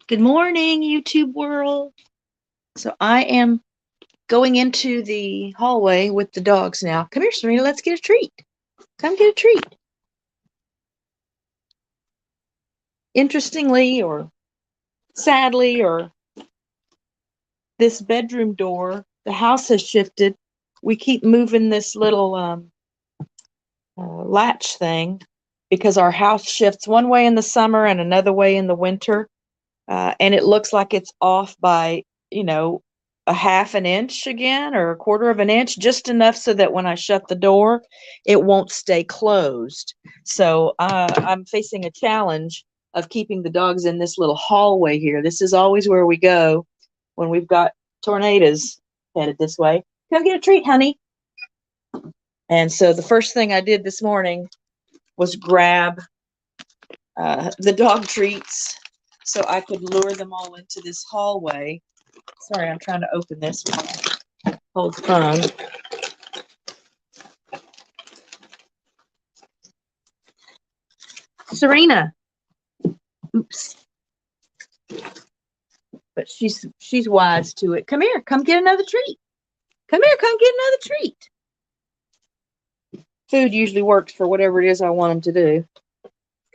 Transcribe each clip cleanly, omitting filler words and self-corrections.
Good morning, YouTube world. So I am going into the hallway with the dogs now. Come here, Serena. Let's get a treat. Come get a treat. Interestingly, or sadly, or this bedroom door, the house has shifted. We keep moving this little latch thing because our house shifts one way in the summer and another way in the winter. And it looks like it's off by, a half an inch again or a quarter of an inch, just enough so that when I shut the door, it won't stay closed. So I'm facing a challenge of keeping the dogs in this little hallway here. This is always where we go when we've got tornadoes headed this way. Come get a treat, honey. And so the first thing I did this morning was grab the dog treats so I could lure them all into this hallway. Sorry, I'm trying to open this. Hold the phone. Serena. Oops. But she's wise to it. Come here. Come get another treat. Come here. Come get another treat. Food usually works for whatever it is I want them to do.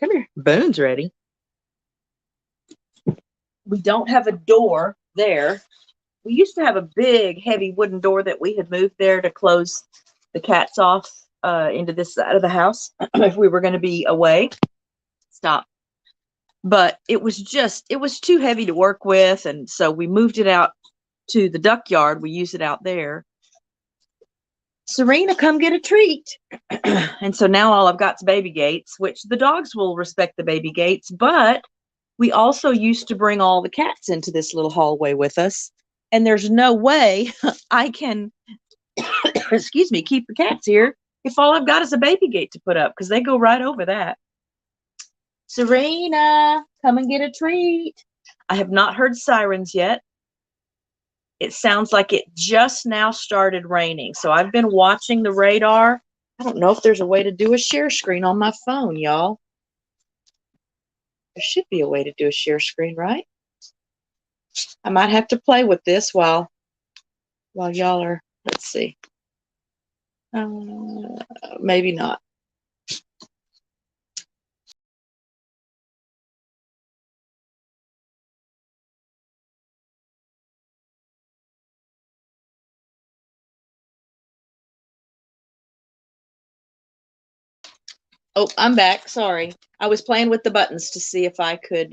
Come here. Boone's ready. We don't have a door there. We used to have a big, heavy wooden door that we had moved there to close the cats off into this side of the house if we were going to be away. Stop. But it was too heavy to work with, and so we moved it out to the duck yard. We use it out there. Serena, come get a treat. And so now all I've got is baby gates, which the dogs will respect the baby gates, but we also used to bring all the cats into this little hallway with us. And there's no way I can, excuse me, keep the cats here if all I've got is a baby gate to put up, because they go right over that. Serena, come and get a treat. I have not heard sirens yet. It sounds like it just now started raining. So I've been watching the radar. I don't know if there's a way to do a share screen on my phone, y'all. There should be a way to do a share screen, right? I might have to play with this while y'all are, let's see. Maybe not. Oh, I'm back. Sorry. I was playing with the buttons to see if I could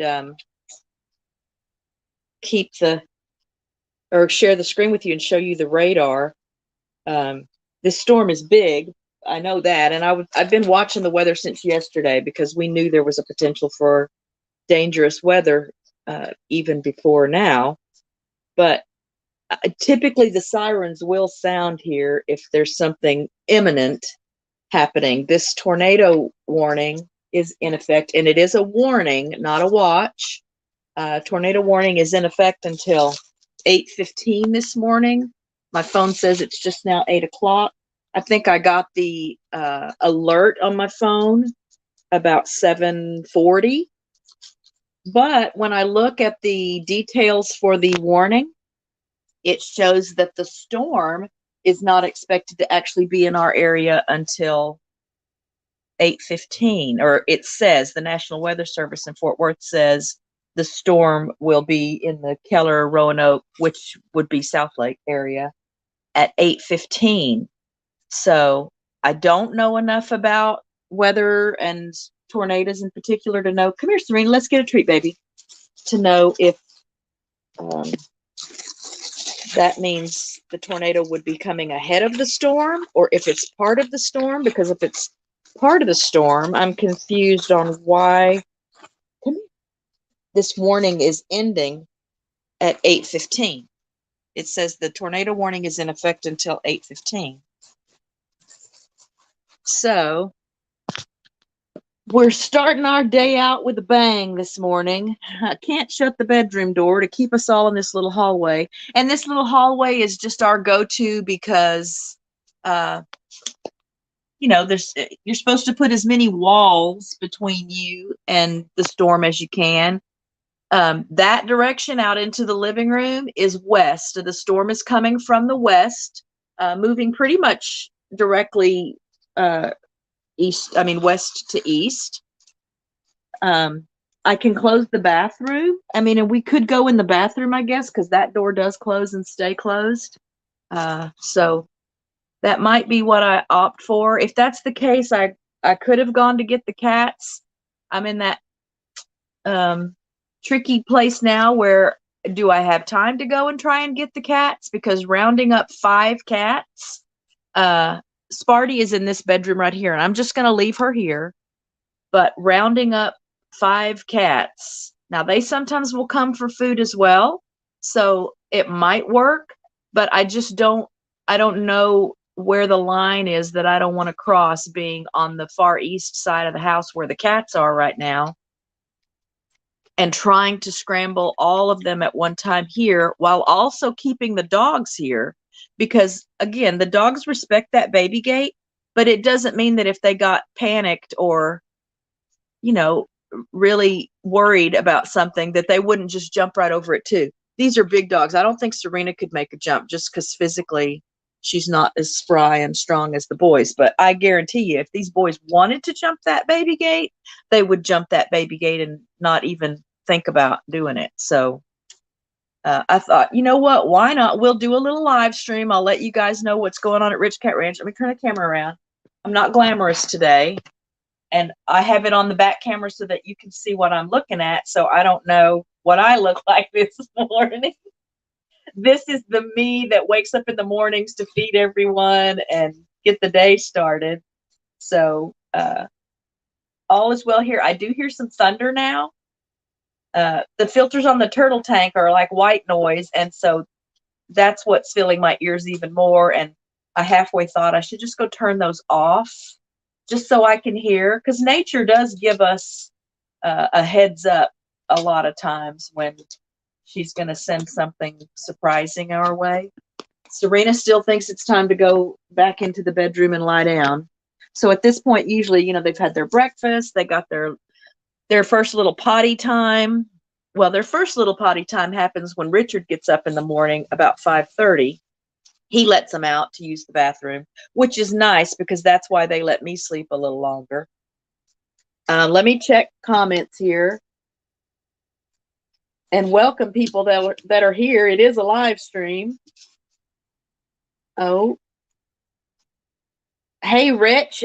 keep or share the screen with you and show you the radar. This storm is big. I know that. And I've been watching the weather since yesterday because we knew there was a potential for dangerous weather even before now. But typically the sirens will sound here if there's something imminent happening. This tornado warning is in effect, and it is a warning, not a watch. Tornado warning is in effect until 8:15 this morning. My phone says it's just now 8 o'clock. I think I got the alert on my phone about 7:40. But when I look at the details for the warning, it shows that the storm is not expected to actually be in our area until 8:15, or it says the National Weather Service in Fort Worth says the storm will be in the Keller, Roanoke, which would be South Lake area, at 8:15. So I don't know enough about weather and tornadoes in particular to know. Come here, Serena, let's get a treat, baby. To know if that means the tornado would be coming ahead of the storm or if it's part of the storm, because if it's part of the storm, I'm confused on why this warning is ending at 8:15. It says the tornado warning is in effect until 8:15. So we're starting our day out with a bang this morning. I can't shut the bedroom door to keep us all in this little hallway. And this little hallway is just our go-to because, you're supposed to put as many walls between you and the storm as you can. That direction out into the living room is west. The storm is coming from the west, moving pretty much directly west to east. I can close the bathroom. I mean, and we could go in the bathroom, I guess, because that door does close and stay closed. So that might be what I opt for. If that's the case, I could have gone to get the cats. I'm in that tricky place now where do I have time to go and try and get the cats? Because rounding up 5 cats, Sparty is in this bedroom right here, and I'm just going to leave her here. But rounding up 5 cats, now they sometimes will come for food as well, so it might work, but I don't know where the line is that I don't want to cross, being on the far east side of the house where the cats are right now, and trying to scramble all of them at one time here while also keeping the dogs here. Because again, the dogs respect that baby gate, but it doesn't mean that if they got panicked or, really worried about something, that they wouldn't just jump right over it too. These are big dogs. I don't think Serena could make a jump just because physically she's not as spry and strong as the boys. But I guarantee you, if these boys wanted to jump that baby gate, they would jump that baby gate and not even think about doing it. So I thought, you know what? Why not? We'll do a little live stream. I'll let you guys know what's going on at Rich Cat Ranch. Let me turn the camera around. I'm not glamorous today, and I have it on the back camera so that you can see what I'm looking at. So I don't know what I look like this morning. This is the me that wakes up in the mornings to feed everyone and get the day started. So all is well here. I do hear some thunder now. The filters on the turtle tank are like white noise, and so that's what's filling my ears even more. And I halfway thought I should just go turn those off just so I can hear, because nature does give us a heads up a lot of times when she's going to send something surprising our way. Serena still thinks it's time to go back into the bedroom and lie down. So at this point, usually, they've had their breakfast, they got their first little potty time. Well, their first little potty time happens when Richard gets up in the morning about 5:30. He lets them out to use the bathroom, which is nice because that's why they let me sleep a little longer. Let me check comments here. And welcome people that are here. It is a live stream. Oh. Hey, Rich.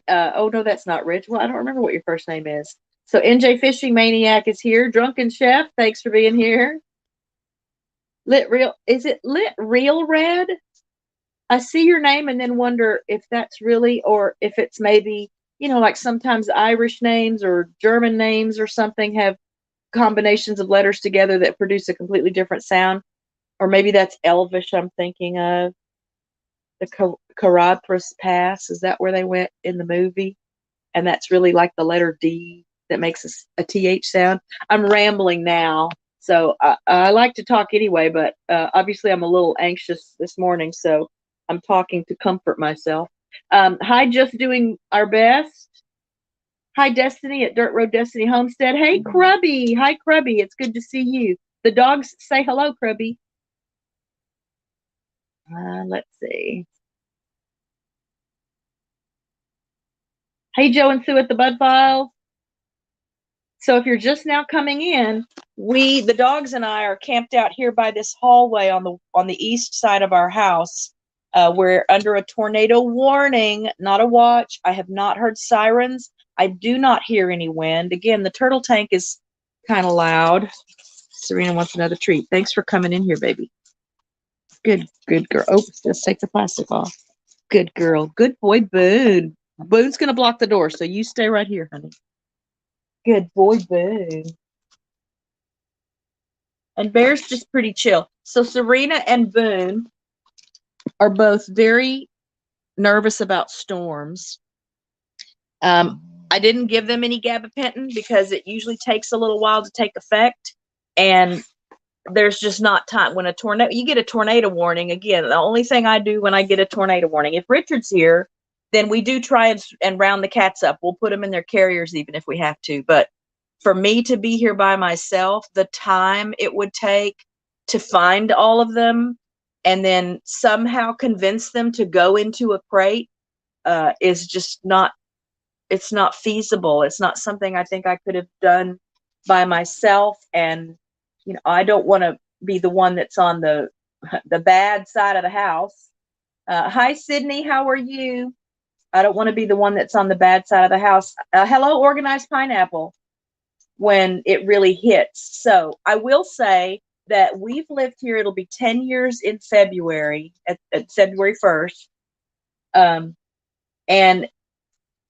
Oh, no, that's not Rich. Well, I don't remember what your first name is. So NJ Fishing Maniac is here. Drunken Chef, thanks for being here. Is it Lit Real Red? I see your name and then wonder if that's really, or if it's maybe, like sometimes Irish names or German names or something have combinations of letters together that produce a completely different sound. Or maybe that's Elvish I'm thinking of. The Carabras Pass, is that where they went in the movie? And that's really like the letter D that makes a TH sound. I'm rambling now, so I like to talk anyway, but obviously I'm a little anxious this morning, so I'm talking to comfort myself. Hi, Just Doing Our Best. Hi, Destiny at Dirt Road Destiny Homestead. Hey, Krubby. Hi, Krubby. It's good to see you. The dogs say hello, Krubby. Let's see. Hey, Joe and Sue at the Bud Files. So if you're just now coming in, the dogs and I are camped out here by this hallway on the east side of our house. We're under a tornado warning, not a watch. I have not heard sirens. I do not hear any wind. Again, the turtle tank is kind of loud. Serena wants another treat. Thanks for coming in here, baby. Good girl. Oh, let's take the plastic off. Good girl. Good boy, Boone. Boone's going to block the door, so you stay right here, honey. Good boy, Boone. And Bear's just pretty chill. So Serena and Boone are both very nervous about storms. I didn't give them any gabapentin because it usually takes a little while to take effect. And there's just not time. When you get a tornado warning, again, the only thing I do when I get a tornado warning, if Richard's here, then we do try and round the cats up. We'll put them in their carriers even if we have to. But for me to be here by myself, the time it would take to find all of them and then somehow convince them to go into a crate is just not, it's not feasible. It's not something I think I could have done by myself. And, you know, I don't want to be the one that's on the bad side of the house. Hi, Sydney. How are you? I don't want to be the one that's on the bad side of the house. Hello, Organized Pineapple, when it really hits. So I will say that we've lived here. It'll be 10 years in February, at February 1st. And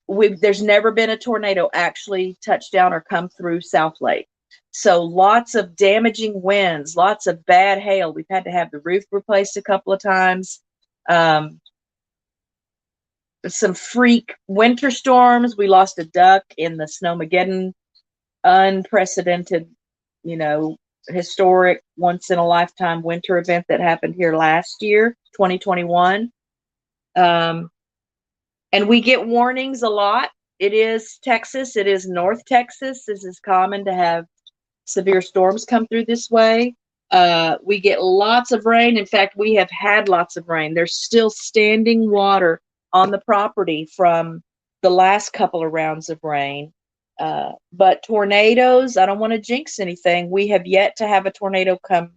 there's never been a tornado actually touch down or come through South Lake. So lots of damaging winds, lots of bad hail. We've had to have the roof replaced a couple of times. Some freak winter storms. We lost a duck in the Snowmageddon, unprecedented, you know, historic, once in a lifetime winter event that happened here last year, 2021. And we get warnings a lot. It is Texas. It is North Texas. This is common to have severe storms come through this way. We get lots of rain. In fact, we have had lots of rain. There's still standing water on the property from the last couple of rounds of rain. But tornadoes, I don't want to jinx anything. We have yet to have a tornado come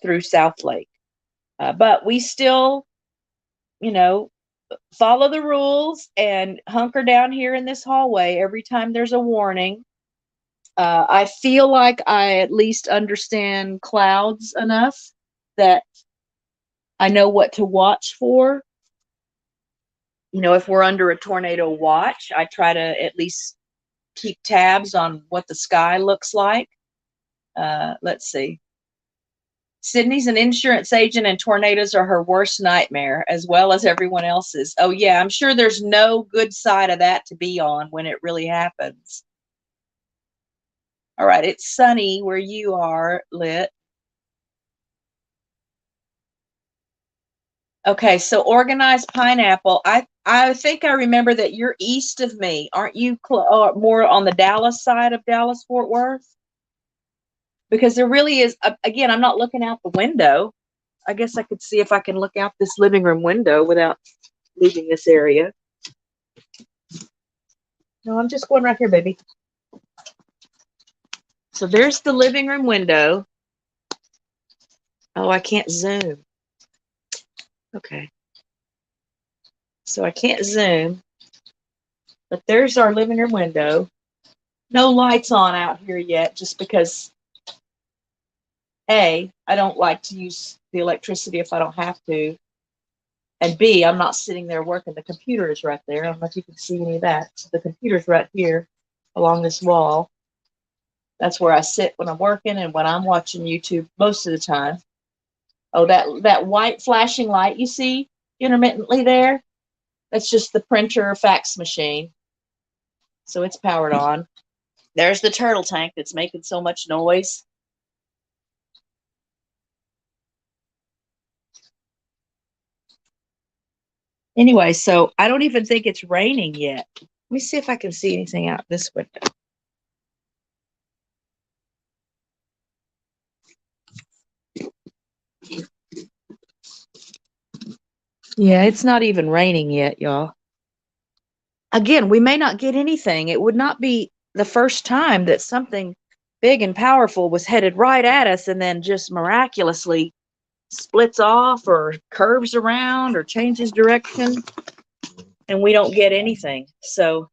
through South Lake. But we still, you know, follow the rules and hunker down here in this hallway every time there's a warning. I feel like I at least understand clouds enough that I know what to watch for. You know, if we're under a tornado watch, I try to at least keep tabs on what the sky looks like. Let's see. Sydney's an insurance agent and tornadoes are her worst nightmare, as well as everyone else's. Oh, yeah, I'm sure there's no good side of that to be on when it really happens. All right, it's sunny where you are, Lit. Okay, so Organized Pineapple. I think I remember that you're east of me. Aren't you more on the Dallas side of Dallas-Fort Worth? Because there really is, again, I'm not looking out the window. I guess I could see if I can look out this living room window without leaving this area. No, I'm just going right here, baby. So there's the living room window. Oh, I can't zoom. Okay. So I can't zoom. But there's our living room window. No lights on out here yet, just because A, I don't like to use the electricity if I don't have to. And B, I'm not sitting there working. The computer is right there. I don't know if you can see any of that. So the computer's right here along this wall. That's where I sit when I'm working and when I'm watching YouTube most of the time. Oh, that white flashing light you see intermittently there, that's just the printer fax machine. So it's powered on. There's the turtle tank that's making so much noise. Anyway, so I don't even think it's raining yet. Let me see if I can see anything out this window. Yeah, it's not even raining yet, y'all. Again, we may not get anything. It would not be the first time that something big and powerful was headed right at us and then just miraculously splits off or curves around or changes direction and we don't get anything. So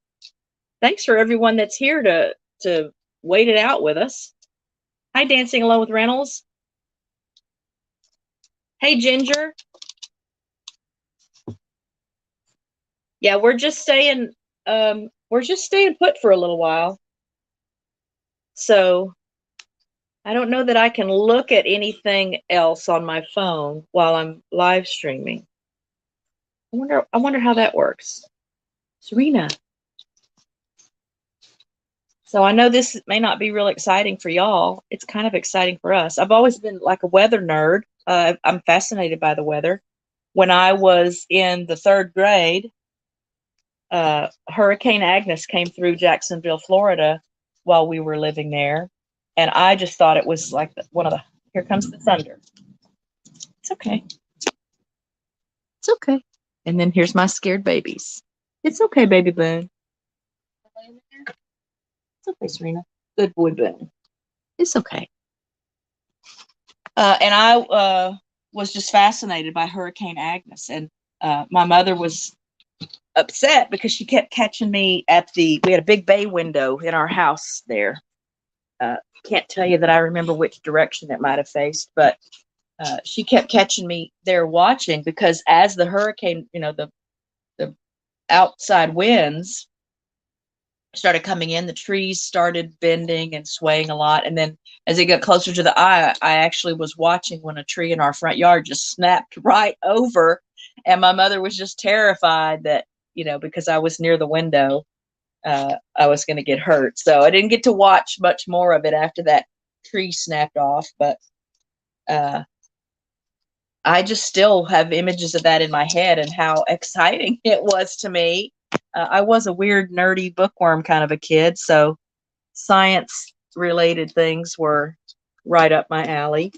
thanks for everyone that's here to wait it out with us. Hi, Dancing Alone with Reynolds. Hey, Ginger. Yeah, we're just staying put for a little while. So I don't know that I can look at anything else on my phone while I'm live streaming. I wonder how that works. Serena. So I know this may not be real exciting for y'all. It's kind of exciting for us. I've always been like a weather nerd. I'm fascinated by the weather. When I was in the 3rd grade, Hurricane Agnes came through Jacksonville, Florida, while we were living there. And I just thought it was like one of the, here comes the thunder. It's okay. It's okay. And then here's my scared babies. It's okay, baby Boone. It's okay, Serena. Good boy, Boone. It's okay. And I was just fascinated by Hurricane Agnes. And my mother was upset because she kept catching me we had a big bay window in our house there. Can't tell you that I remember which direction it might have faced, but she kept catching me there watching, because as the hurricane, the outside winds started coming in, the trees started bending and swaying a lot. And then as it got closer to the eye, I actually was watching when a tree in our front yard just snapped right over. And my mother was just terrified that, because I was near the window, I was going to get hurt. So I didn't get to watch much more of it after that tree snapped off. But I just still have images of that in my head and how exciting it was to me. I was a weird, nerdy bookworm kind of a kid, so science-related things were right up my alley.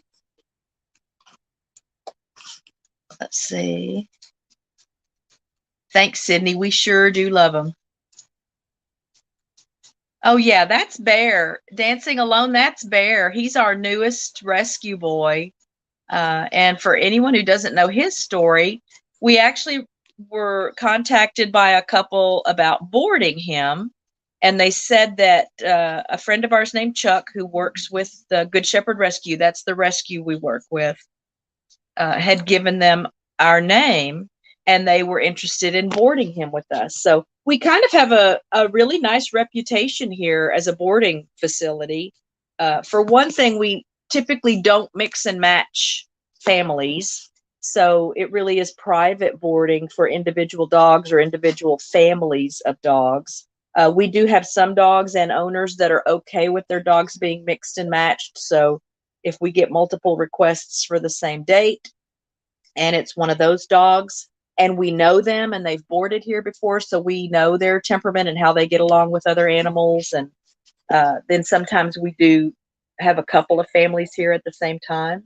Let's see. Thanks, Sydney. We sure do love them. Oh, yeah, that's Bear. Dancing Alone, that's Bear. He's our newest rescue boy. And for anyone who doesn't know his story, we actually were contacted by a couple about boarding him. And they said that a friend of ours named Chuck, who works with the Good Shepherd Rescue, that's the rescue we work with, had given them our name, and they were interested in boarding him with us. So we kind of have a really nice reputation here as a boarding facility. For one thing, we typically don't mix and match families. So it really is private boarding for individual dogs or individual families of dogs. We do have some dogs and owners that are okay with their dogs being mixed and matched. So if we get multiple requests for the same date and it's one of those dogs and we know them and they've boarded here before, so we know their temperament and how they get along with other animals. And then sometimes we do have a couple of families here at the same time.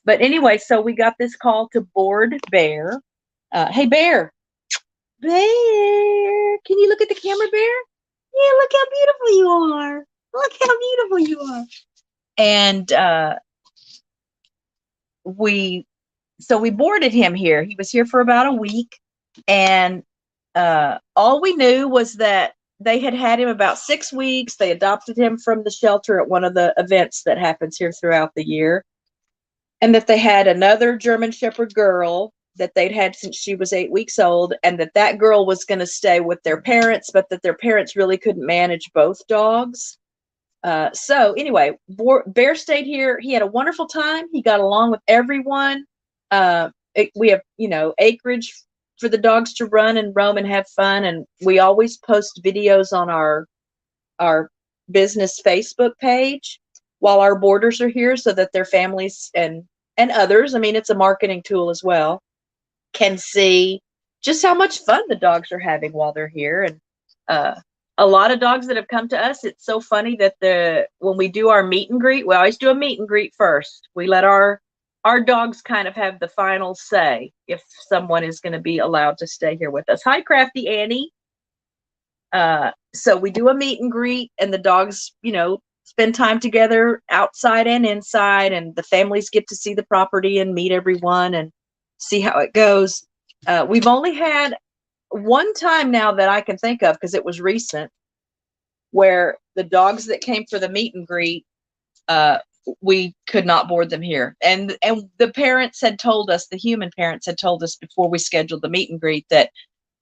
But anyway, so we got this call to board Bear. Hey, Bear. Bear. Can you look at the camera, Bear? Yeah, look how beautiful you are. Look how beautiful you are. And we boarded him here. He was here for about a week. And all we knew was that they had him about 6 weeks. They adopted him from the shelter at one of the events that happens here throughout the year. And that they had another German Shepherd girl that they'd had since she was 8 weeks old, and that girl was going to stay with their parents, but that their parents really couldn't manage both dogs. So anyway, Bear stayed here. He had a wonderful time. He got along with everyone. We have, acreage for the dogs to run and roam and have fun. And we always post videos on our business Facebook page while our boarders are here, so that their families and others, I mean, it's a marketing tool as well, can see just how much fun the dogs are having while they're here. And a lot of dogs that have come to us, it's so funny that when we do our meet and greet, we always do a meet and greet first. We let our dogs kind of have the final say if someone is going to be allowed to stay here with us. Hi, Crafty Annie. So we do a meet and greet, and the dogs, spend time together outside and inside, and the families get to see the property and meet everyone and see how it goes. We've only had one time now that I can think of, because it was recent, where the dogs that came for the meet and greet, we could not board them here. And the parents had told us, the human parents had told us before we scheduled the meet and greet, that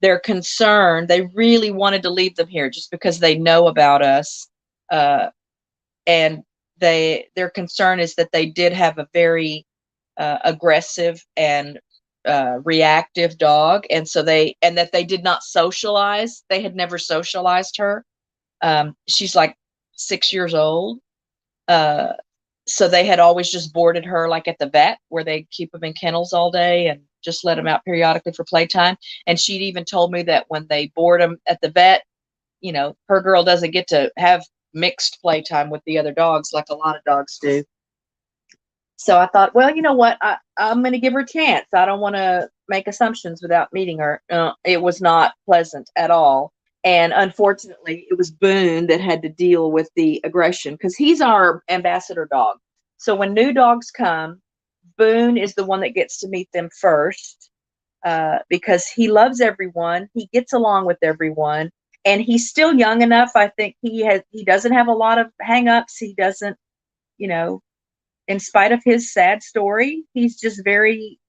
they're concerned, they really wanted to leave them here just because they know about us. And their concern is that they did have a very aggressive and reactive dog, and that they did not socialize. They had never socialized her. She's like 6 years old. So they had always just boarded her like at the vet, where they keep them in kennels all day and just let them out periodically for playtime. And she'd even told me that when they board them at the vet, her girl doesn't get to have mixed playtime with the other dogs, like a lot of dogs do. So I thought, well, you know what? I'm going to give her a chance. I don't want to make assumptions without meeting her. It was not pleasant at all. And unfortunately, it was Boone that had to deal with the aggression because he's our ambassador dog. So when new dogs come, Boone is the one that gets to meet them first because he loves everyone. He gets along with everyone. And he's still young enough. I think he doesn't have a lot of hangups. He doesn't, you know, in spite of his sad story, he's just very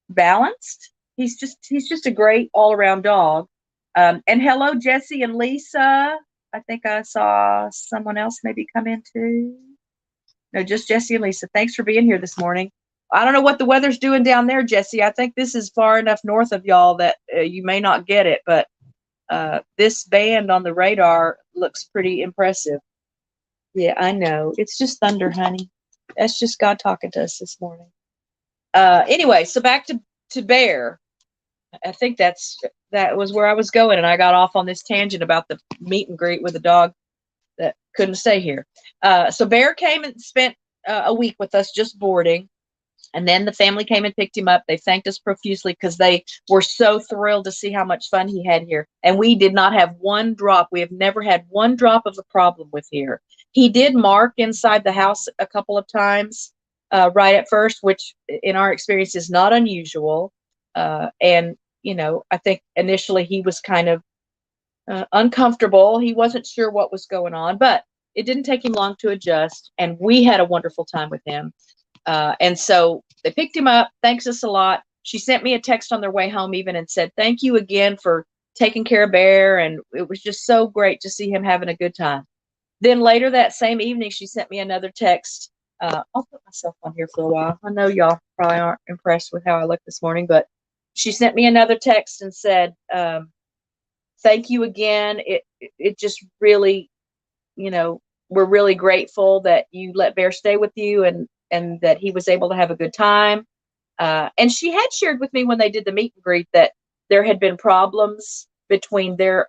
balanced. He's just a great all around dog. And hello, Jesse and Lisa. I think I saw someone else maybe come in too. No, just Jesse and Lisa. Thanks for being here this morning. I don't know what the weather's doing down there, Jesse. I think this is far enough north of y'all that you may not get it, but this band on the radar looks pretty impressive. Yeah, I know. It's just thunder, honey. That's just God talking to us this morning. Anyway, so back to Bear. I think that was where I was going, and I got off on this tangent about the meet and greet with a dog that couldn't stay here. So Bear came and spent a week with us just boarding. And then the family came and picked him up. They thanked us profusely because they were so thrilled to see how much fun he had here. And we did not have one drop. We have never had one drop of a problem with here. He did mark inside the house a couple of times right at first, which in our experience is not unusual. And, you know, I think initially he was kind of uncomfortable. He wasn't sure what was going on, but it didn't take him long to adjust. And we had a wonderful time with him. And so they picked him up. Thanks us a lot. She sent me a text on their way home even and said, thank you again for taking care of Bear. And it was just so great to see him having a good time. Then later that same evening, she sent me another text. I'll put myself on here for a while. I know y'all probably aren't impressed with how I look this morning, but she sent me another text and said, thank you again. It just really, you know, we're really grateful that you let Bear stay with you and that he was able to have a good time. And she had shared with me when they did the meet and greet that there had been problems between their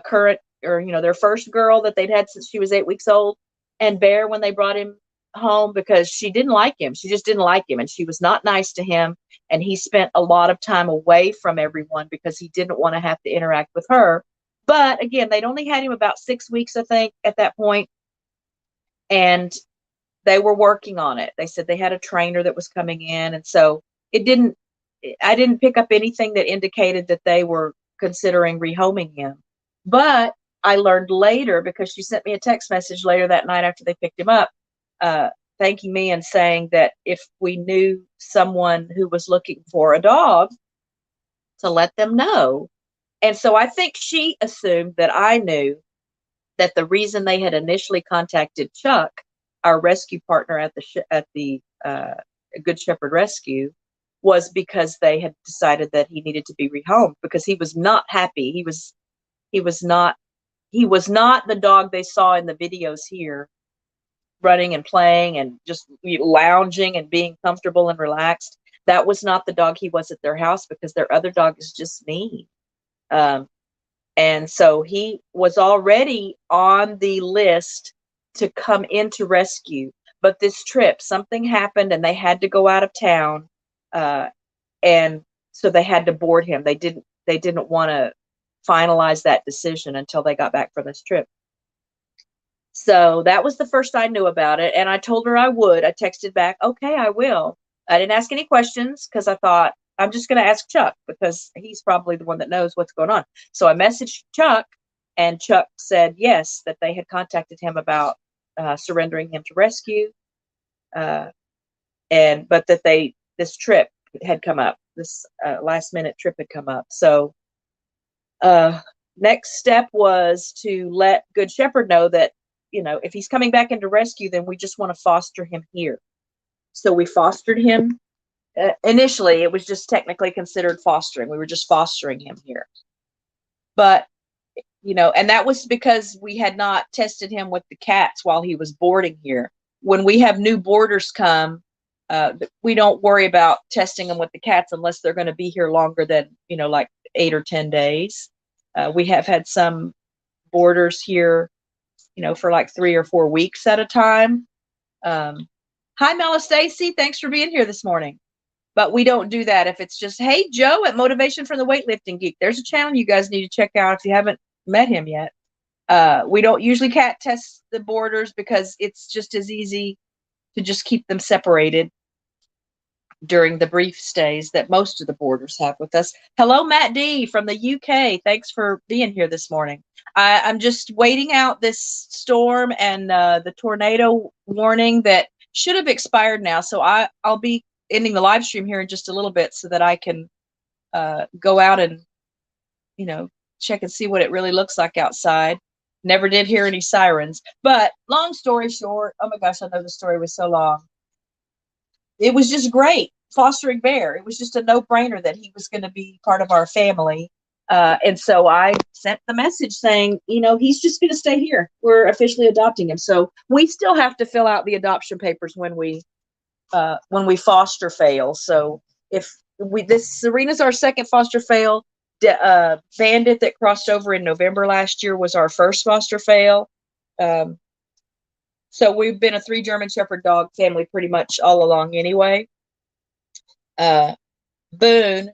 current, or, you know, their first girl that they'd had since she was 8 weeks old, and Bear when they brought him home, because she didn't like him. She just didn't like him, and she was not nice to him. And he spent a lot of time away from everyone because he didn't want to have to interact with her. But again, they'd only had him about 6 weeks, I think, at that point. And they were working on it. They said they had a trainer that was coming in. And so I didn't pick up anything that indicated that they were considering rehoming him. But I learned later, because she sent me a text message later that night after they picked him up, thanking me and saying that if we knew someone who was looking for a dog, to let them know. And so I think she assumed that I knew that the reason they had initially contacted Chuck, our rescue partner at the Good Shepherd Rescue, was because they had decided that he needed to be rehomed because he was not happy. He was not the dog they saw in the videos here, running and playing and just lounging and being comfortable and relaxed. That was not the dog he was at their house, because their other dog is just mean. And so he was already on the list to come into rescue. But this trip, something happened and they had to go out of town. And so they had to board him. They didn't want to finalize that decision until they got back from this trip. So that was the first I knew about it. And I told her I would. I texted back, okay, I will. I didn't ask any questions because I thought, I'm just going to ask Chuck because he's probably the one that knows what's going on. So I messaged Chuck, and Chuck said yes, that they had contacted him about surrendering him to rescue, but that this trip had come up, this last minute trip had come up. So next step was to let Good Shepherd know that, you know, if he's coming back into rescue, then we just want to foster him here. So we fostered him. Initially, it was just technically considered fostering. We were just fostering him here. But, you know, and that was because we had not tested him with the cats while he was boarding here. When we have new boarders come, we don't worry about testing them with the cats unless they're going to be here longer than, you know, like 8 or 10 days. We have had some boarders here, for like 3 or 4 weeks at a time. Hi, Mela Stacy. Thanks for being here this morning. But we don't do that if it's just, hey, Joe at Motivation from the Weightlifting Geek. There's a channel you guys need to check out if you haven't met him yet. We don't usually cat test the boarders because it's just as easy to just keep them separated during the brief stays that most of the boarders have with us. Hello, Matt D from the UK. Thanks for being here this morning. I'm just waiting out this storm and the tornado warning that should have expired now. So I'll be ending the live stream here in just a little bit so that I can go out and, check and see what it really looks like outside. Never did hear any sirens. But long story short, oh my gosh, I know the story was so long. It was just great fostering Bear. It was just a no-brainer that he was going to be part of our family. And so I sent the message saying, he's just going to stay here. We're officially adopting him. So we still have to fill out the adoption papers when we foster fail. So Serena's our second foster fail. Bandit that crossed over in November last year was our first foster fail. So we've been a 3 German Shepherd dog family pretty much all along anyway. Boone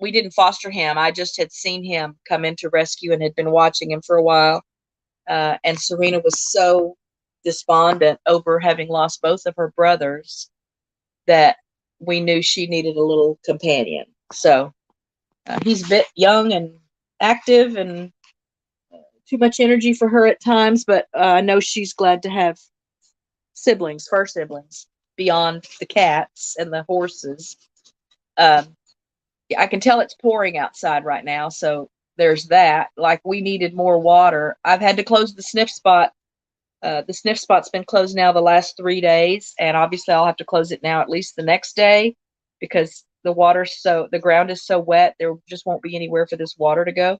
we didn't foster him. I just had seen him come into rescue and had been watching him for a while. And Serena was so despondent over having lost both of her brothers that we knew she needed a little companion. So he's a bit young and active and too much energy for her at times, but I know she's glad to have fur siblings, beyond the cats and the horses. I can tell it's pouring outside right now, so there's that. Like, we needed more water. I've had to close the sniff spot. The sniff spot's been closed now the last 3 days, and obviously I'll have to close it now at least the next day because the ground is so wet, there just won't be anywhere for this water to go.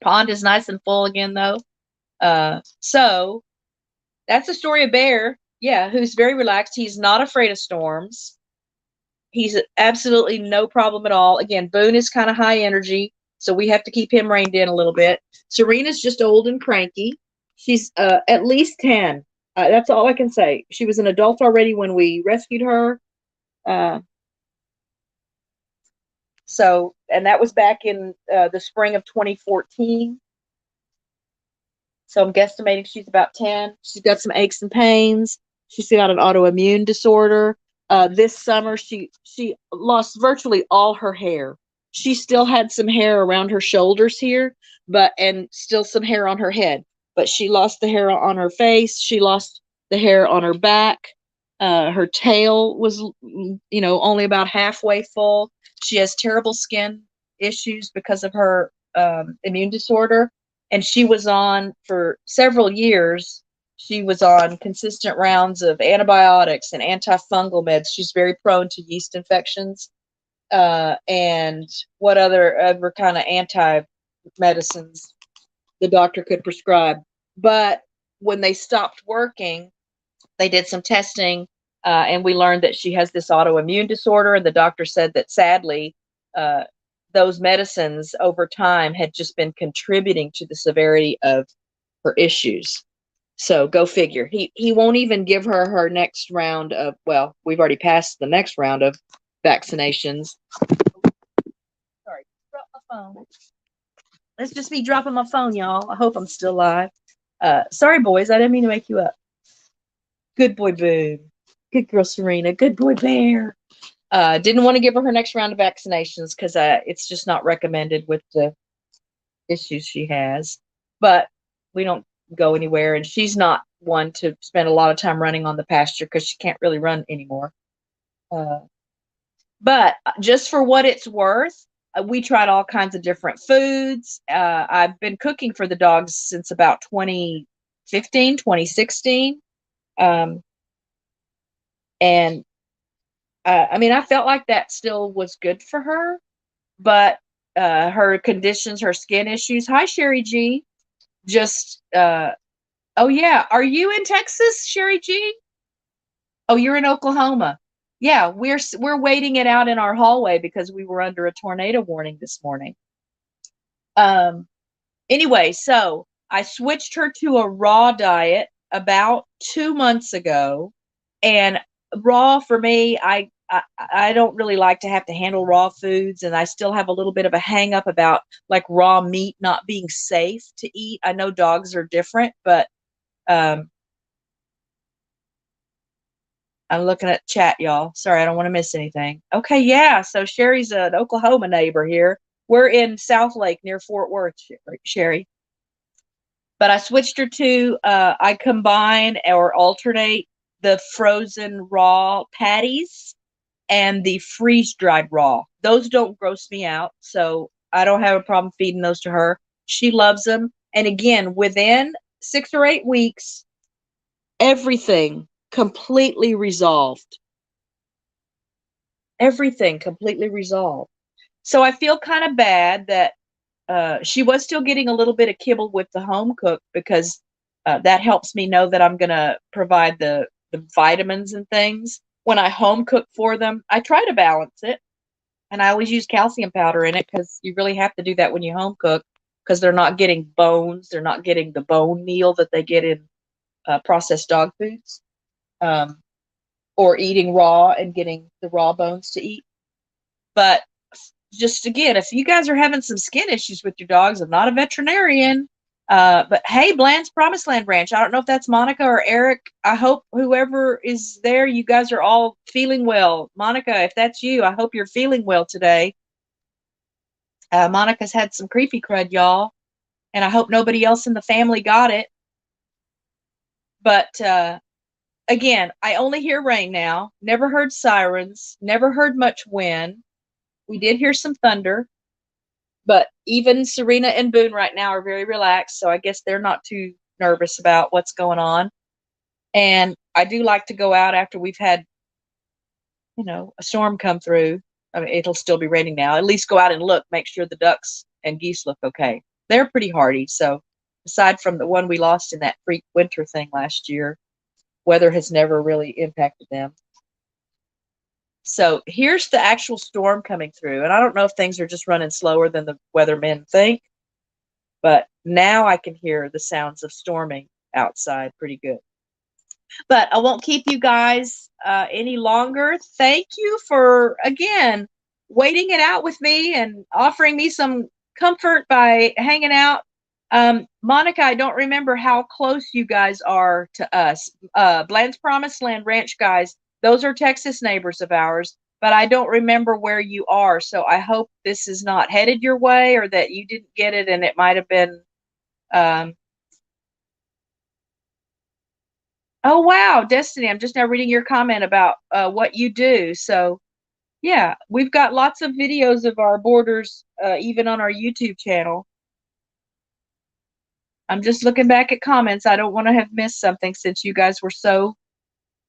Pond is nice and full again, though. So that's the story of Bear. Yeah, who's very relaxed. He's not afraid of storms. He's absolutely no problem at all. Again, Boone is kind of high energy, so we have to keep him reined in a little bit. Serena's just old and cranky. She's at least 10. That's all I can say. She was an adult already when we rescued her. And that was back in the spring of 2014. So I'm guesstimating she's about 10. She's got some aches and pains. She's got an autoimmune disorder. This summer, she lost virtually all her hair. She still had some hair around her shoulders here, and still some hair on her head. But she lost the hair on her face. She lost the hair on her back. Her tail was, only about halfway full. She has terrible skin issues because of her immune disorder. And she was on, for several years, she was on consistent rounds of antibiotics and antifungal meds. She's very prone to yeast infections and what other kind of anti-medicines the doctor could prescribe. But when they stopped working, they did some testing, and we learned that she has this autoimmune disorder, and the doctor said that sadly, those medicines over time had just been contributing to the severity of her issues. So go figure. He won't even give her next round of, well, we've already passed the next round of vaccinations. Sorry, drop my phone. Let's just be dropping my phone, y'all. I hope I'm still live. Sorry, boys. I didn't mean to make you up. Good boy, Boone. Good girl, Serena. Good boy, Bear. Didn't want to give her next round of vaccinations because it's just not recommended with the issues she has. But we don't go anywhere, and she's not one to spend a lot of time running on the pasture because she can't really run anymore. But just for what it's worth, we tried all kinds of different foods. I've been cooking for the dogs since about 2015, 2016. And I felt like that still was good for her, but her conditions, her skin issues. Hi, Sherry G. Oh yeah, are you in Texas, Sherry G? Oh, you're in Oklahoma. Yeah, we're waiting it out in our hallway because we were under a tornado warning this morning. Anyway, so I switched her to a raw diet about 2 months ago, and raw for me, I don't really like to have to handle raw foods, and I still have a little bit of a hang up about like raw meat not being safe to eat. I know dogs are different, but um, I'm looking at chat, y'all. Sorry, I don't want to miss anything. Okay, yeah. So Sherry's an Oklahoma neighbor here. We're in South Lake near Fort Worth, Sherry. But I switched her to I combine or alternate the frozen raw patties and the freeze dried raw. Those don't gross me out, so I don't have a problem feeding those to her. She loves them. And again, within 6 or 8 weeks, everything completely resolved. Everything completely resolved. So I feel kind of bad that she was still getting a little bit of kibble with the home cook because that helps me know that I'm going to provide the vitamins and things. When I home cook for them, I try to balance it. And I always use calcium powder in it because you really have to do that when you home cook because they're not getting bones. They're not getting the bone meal that they get in processed dog foods, um, or eating raw and getting the raw bones to eat. But just again, if you guys are having some skin issues with your dogs, I'm not a veterinarian. But hey, Bland's Promised Land Ranch. I don't know if that's Monica or Eric. I hope whoever is there, you guys are all feeling well. Monica, if that's you, I hope you're feeling well today. Monica's had some creepy crud, y'all, and I hope nobody else in the family got it. But again, I only hear rain now. Never heard sirens. Never heard much wind. We did hear some thunder. But even Serena and Boone right now are very relaxed, so I guess they're not too nervous about what's going on. And I do like to go out after we've had, a storm come through. I mean, it'll still be raining now. At least go out and look, make sure the ducks and geese look okay. They're pretty hardy. So aside from the one we lost in that freak winter thing last year, weather has never really impacted them. So here's the actual storm coming through. And I don't know if things are just running slower than the weathermen think, but now I can hear the sounds of storming outside pretty good. But I won't keep you guys any longer. Thank you for, again, waiting it out with me and offering me some comfort by hanging out. Monica, I don't remember how close you guys are to us. Bland's Promised Land Ranch guys, those are Texas neighbors of ours, but I don't remember where you are. So I hope this is not headed your way or that you didn't get it and it might have been. Oh, wow, Destiny, I'm just now reading your comment about what you do. So, yeah, we've got lots of videos of our borders, even on our YouTube channel. I'm just looking back at comments. I don't want to have missed something since you guys were so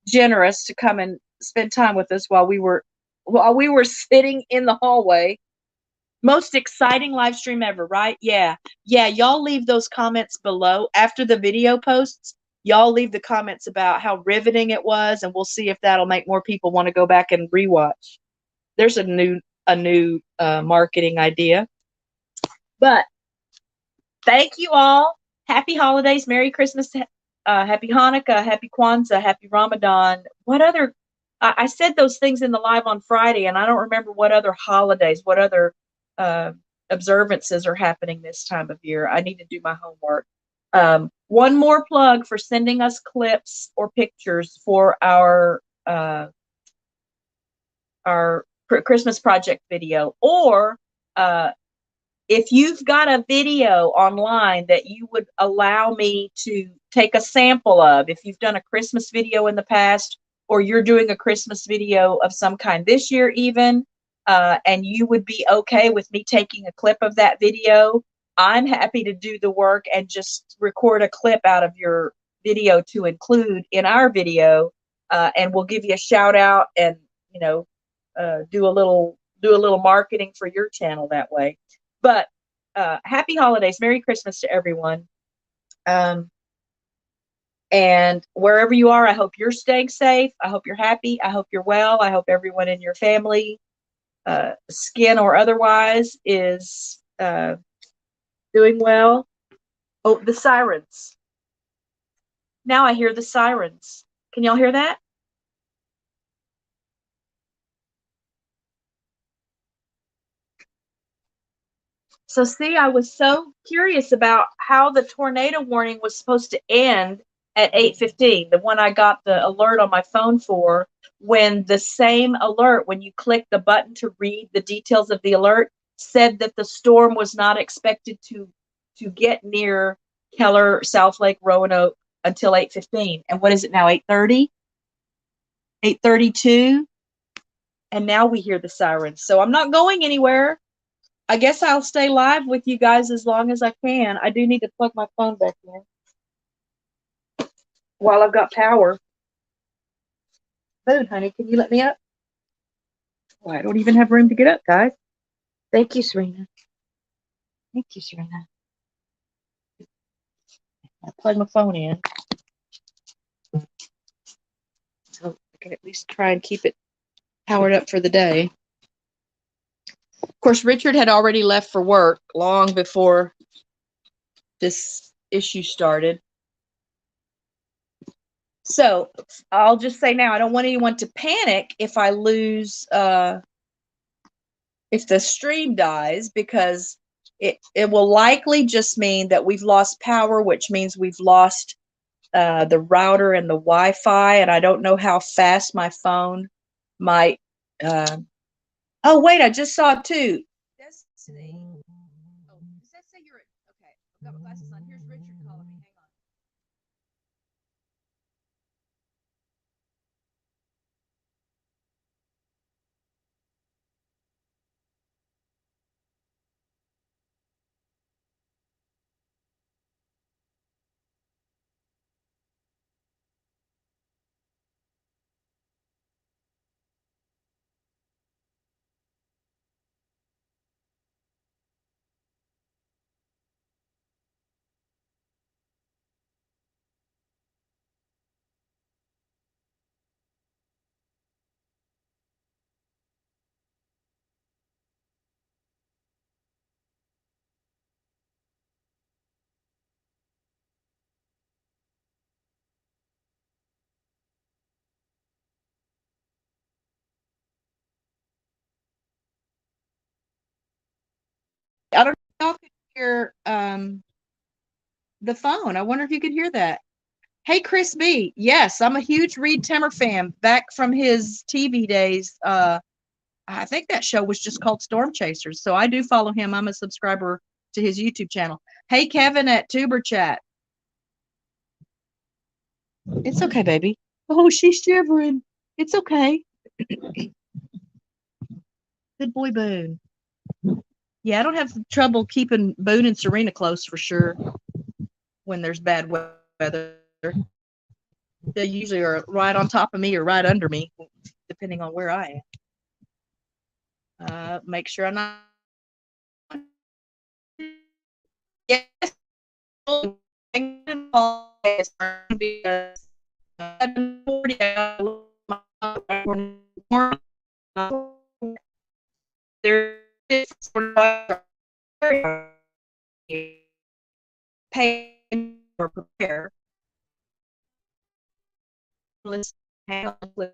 generous to come and spend time with us while we were sitting in the hallway. Most exciting live stream ever, right? Yeah. Yeah, y'all leave those comments below after the video posts. Y'all leave the comments about how riveting it was, and we'll see if that'll make more people want to go back and rewatch. There's a new marketing idea. But thank you all. Happy holidays, Merry Christmas, Happy Hanukkah, Happy Kwanzaa, Happy Ramadan. What other? I said those things in the live on Friday, and I don't remember what other holidays, what other observances are happening this time of year. I need to do my homework. One more plug for sending us clips or pictures for our Christmas project video, or if you've got a video online that you would allow me to take a sample of, if you've done a Christmas video in the past, or you're doing a Christmas video of some kind this year even, and you would be okay with me taking a clip of that video, I'm happy to do the work and just record a clip out of your video to include in our video, and we'll give you a shout out and do a little marketing for your channel that way. But happy holidays, Merry Christmas to everyone. And wherever you are, I hope you're staying safe. I hope you're happy. I hope you're well. I hope everyone in your family, skin or otherwise, is doing well. Oh, the sirens. Now I hear the sirens. Can y'all hear that? So see, I was so curious about how the tornado warning was supposed to end at 8:15, the one I got the alert on my phone for, when the same alert, when you click the button to read the details of the alert, said that the storm was not expected to get near Keller, South Lake, Roanoke until 8:15. And what is it now? 8:30? 8:32? And now we hear the sirens. So I'm not going anywhere. I guess I'll stay live with you guys as long as I can. I do need to plug my phone back in while I've got power. Food, honey, can you let me up? Oh, I don't even have room to get up, guys. Thank you, Serena. Thank you, Serena. I plug my phone in so I can at least try and keep it powered up for the day. Of course, Richard had already left for work long before this issue started. So I'll just say now, I don't want anyone to panic if I lose, if the stream dies, because it will likely just mean that we've lost power, which means we've lost the router and the Wi-Fi, and I don't know how fast my phone might. Oh wait, I just saw it too. Destiny. Oh, does that say you're okay? I've got my glasses on. Here's Richard calling me. Hang on. I don't know if you can hear the phone. I wonder if you could hear that. Hey, Chris B. Yes, I'm a huge Reed Timmer fan. Back from his TV days, I think that show was just called Storm Chasers. So I do follow him. I'm a subscriber to his YouTube channel. Hey, Kevin at Tuber Chat. It's okay, baby. Oh, she's shivering. It's okay. Good boy, Boone. Yeah, I don't have trouble keeping Boone and Serena close for sure when there's bad weather. They usually are right on top of me or right under me, depending on where I am. Make sure I'm not. Yes. There is pay or prepare. Let's handle with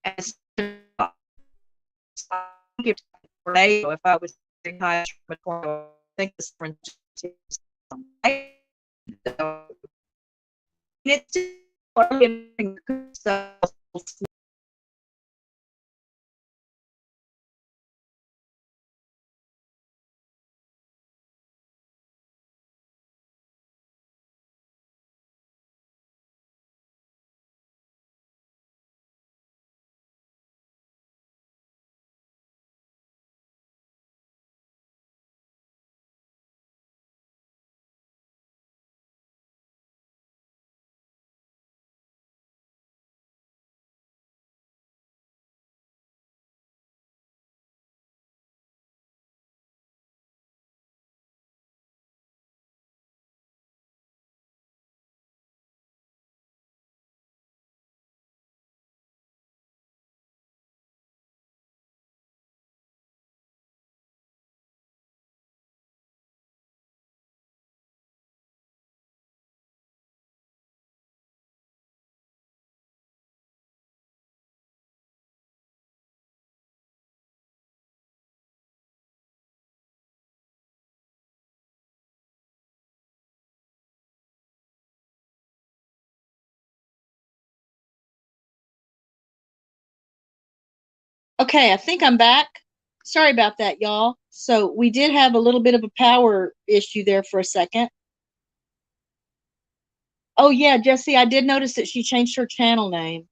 as if I was high, I think this it's Okay, I think I'm back. Sorry about that, y'all. So we did have a little bit of a power issue there for a second. Oh yeah, Jesse, I did notice that she changed her channel name.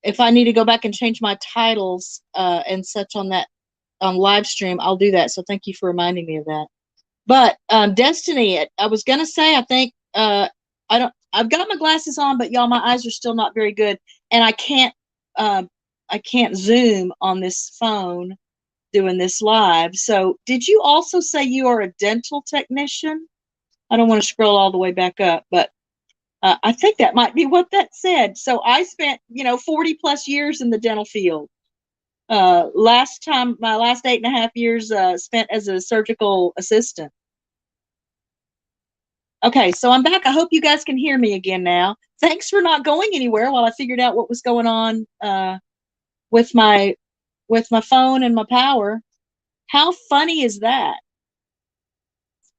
If I need to go back and change my titles and such on that on live stream, I'll do that. So thank you for reminding me of that. But Destiny, I was gonna say, I think I don't. I've got my glasses on, but y'all, my eyes are still not very good, and uh, I can't zoom on this phone doing this live. So, did you also say you are a dental technician? I don't want to scroll all the way back up, but I think that might be what that said. So, I spent 40 plus years in the dental field. My last 8.5 years spent as a surgical assistant. Okay, so I'm back. I hope you guys can hear me again now. Thanks for not going anywhere while I figured out what was going on with my phone and my power. How funny is that?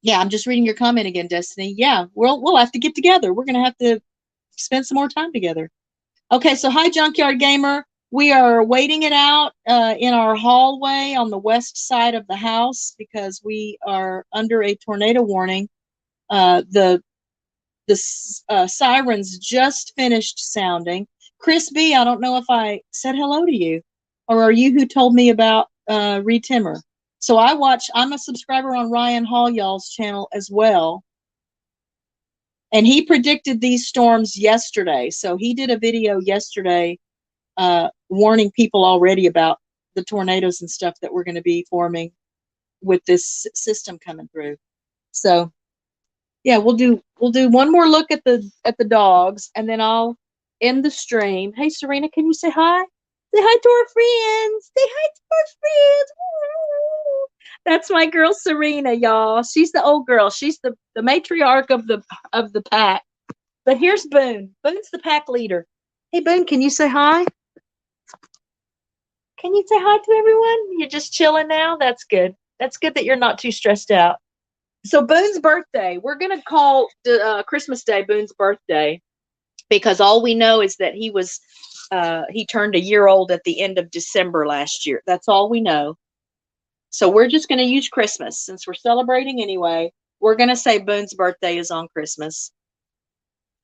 Yeah, I'm just reading your comment again, Destiny. Yeah, we'll have to get together. We're gonna have to spend some more time together. Okay, so hi, Junkyard Gamer. We are waiting it out in our hallway on the west side of the house because we are under a tornado warning. The sirens just finished sounding. Chris B, I don't know if I said hello to you, or are you who told me about Reed Timmer? So I'm a subscriber on Ryan Hall, y'all's channel as well. And he predicted these storms yesterday. So he did a video yesterday warning people already about the tornadoes and stuff that were going to be forming with this system coming through. So yeah, we'll do one more look at the dogs, and then I'll end the stream. Hey, Serena, can you say hi? Say hi to our friends. Say hi to our friends. Woo! That's my girl Serena, y'all. She's the old girl. She's the matriarch of the pack. But here's Boone. Boone's the pack leader. Hey, Boone, can you say hi? Can you say hi to everyone? You're just chilling now. That's good. That's good that you're not too stressed out. So Boone's birthday, we're going to call Christmas Day Boone's birthday because all we know is that he turned a year old at the end of December last year. That's all we know. So we're just going to use Christmas since we're celebrating anyway. We're going to say Boone's birthday is on Christmas.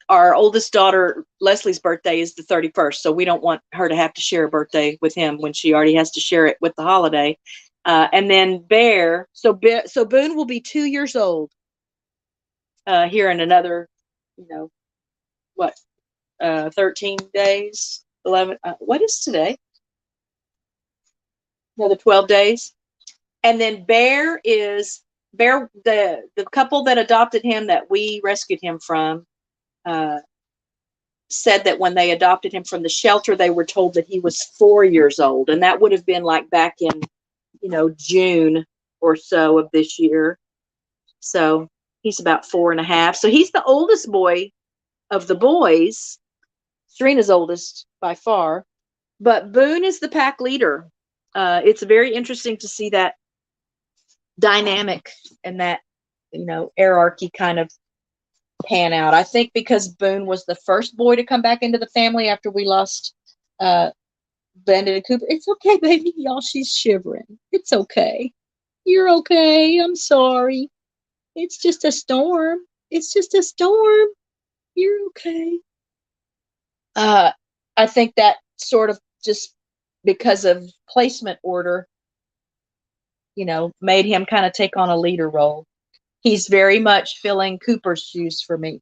Our oldest daughter, Leslie's birthday is the 31st. So we don't want her to have to share a birthday with him when she already has to share it with the holiday. And then Bear, so Boone will be 2 years old here in another, 13 days, 11. What is today? Another 12 days. And then Bear, the couple that adopted him that we rescued him from, said that when they adopted him from the shelter, they were told that he was 4 years old. And that would have been like back in June or so of this year. So he's about 4.5. So he's the oldest boy of the boys. Serena's oldest by far. But Boone is the pack leader. It's very interesting to see that dynamic and that, hierarchy kind of pan out. I think because Boone was the first boy to come back into the family after we lost Bandit and Cooper. It's okay, baby. Y'all, she's shivering. It's okay. You're okay. I'm sorry. It's just a storm. It's just a storm. You're okay. I think that sort of just because of placement order, made him kind of take on a leader role. He's very much filling Cooper's shoes for me,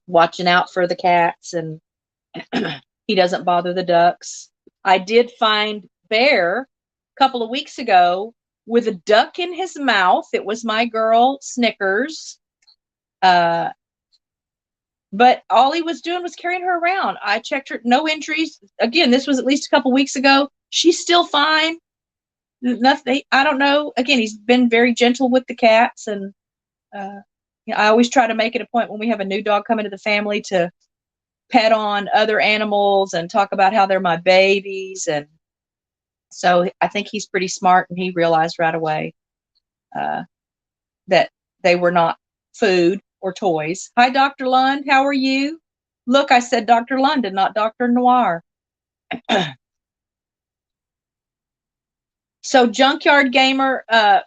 watching out for the cats, and he doesn't bother the ducks. I did find Bear a couple of weeks ago with a duck in his mouth. It was my girl Snickers. But all he was doing was carrying her around. I checked her, no injuries. Again, this was at least a couple weeks ago. She's still fine. Nothing. I don't know. Again, he's been very gentle with the cats, and I always try to make it a point when we have a new dog come into the family to pet on other animals and talk about how they're my babies. And so I think he's pretty smart, and he realized right away that they were not food or toys. Hi, Dr. Lund. How are you? Look, I said Dr. London, not Dr. Noir. So Junkyard Gamer,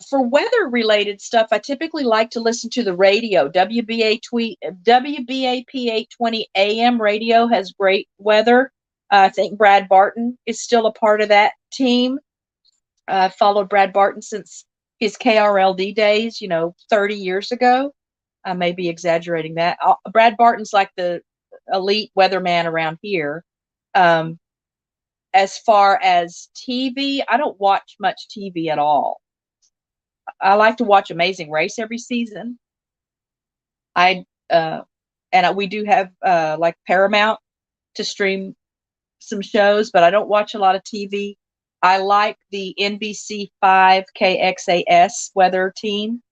for weather related stuff, I typically like to listen to the radio. WBAP 820 AM radio has great weather. I think Brad Barton is still a part of that team. I've followed Brad Barton since his KRLD days, 30 years ago. I may be exaggerating that. Brad Barton's like the elite weatherman around here. As far as TV, I don't watch much TV at all. I like to watch Amazing Race every season. And we do have like Paramount to stream some shows, but I don't watch a lot of TV. I like the NBC5 KXAS weather team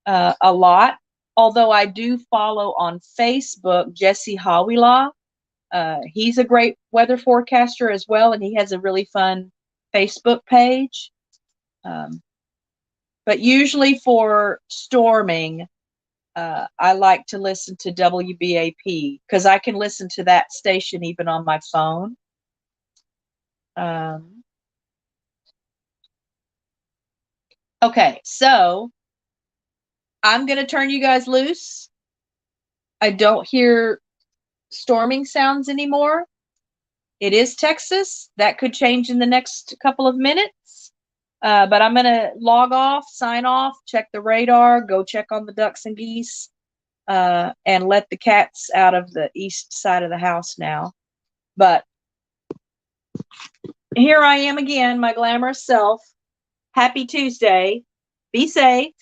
a lot. Although I do follow on Facebook Jesse Hawilaw. He's a great weather forecaster as well, and he has a really fun Facebook page. But usually for storming, I like to listen to WBAP because I can listen to that station even on my phone. Okay, so I'm going to turn you guys loose. I don't hear storming sounds anymore. It is Texas. That could change in the next couple of minutes. But I'm going to log off, sign off, check the radar, go check on the ducks and geese, and let the cats out of the east side of the house now. But here I am again, my glamorous self. Happy Tuesday. Be safe.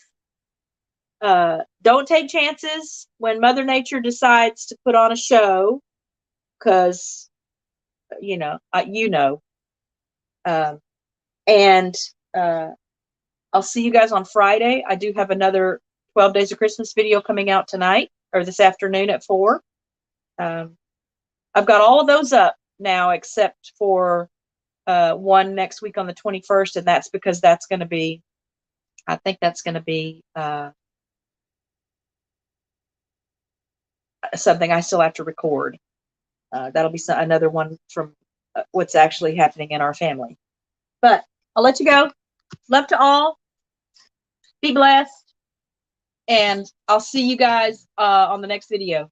Don't take chances when Mother Nature decides to put on a show, because and I'll see you guys on Friday. I do have another 12 Days of Christmas video coming out tonight or this afternoon at 4. I've got all of those up now except for one next week on the 21st, and that's because I think that's going to be something I still have to record. That'll be another one from what's actually happening in our family. But I'll let you go. Love to all. Be blessed. And I'll see you guys on the next video.